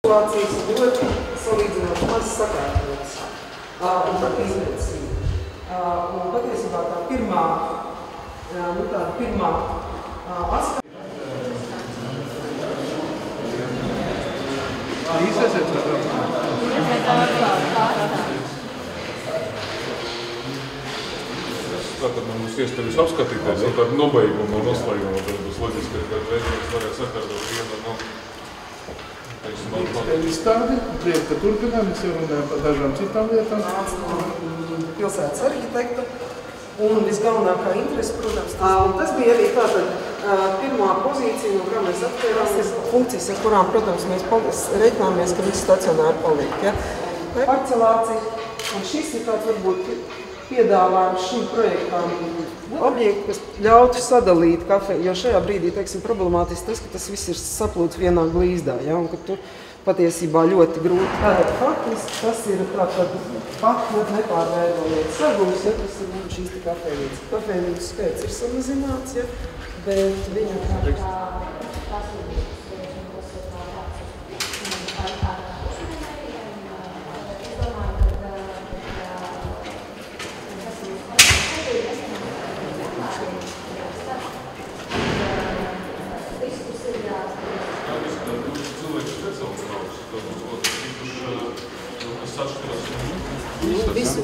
Situācijas ļoti salīdzinoši maz sakārtotas un pat intensīvi. Un patiesībā tā pirmā aspekta. Izvesiet, Tātad mums iespējas apskatīties ar tādu nobeigumu un noslēgumu, tad būs loģiski, ka mēs varētu sakārtot vienu no izstādi, priek, ka turpinām, mēs jau runājam par dažām citām lietām. Pilsētas arhitekta un visgalvenākā interese, protams, tas bija arī tātad pirmā pozīcija, no kā mēs atķērāmies funkcijas, ar kurām, protams, mēs reiķināmies, ka visi stacionāri paliek. Ja? Parcelācija, un šis ir tāds varbūt piedāvājums šim projektām objektu, kas ļautu sadalīt kafeju, jo šajā brīdī, teiksim, problemātiski tas, ka tas viss ir saplūts vienā glīzdā, ja, un ka tu patiesībā ļoti grūti. Tātad faktiski tas ir tātad pat nepārveidojot sagums, ja, tas ir šīs te kafejnīcas. Kafejnīcas skaits ir samazināts, ja, bet viņa Visu.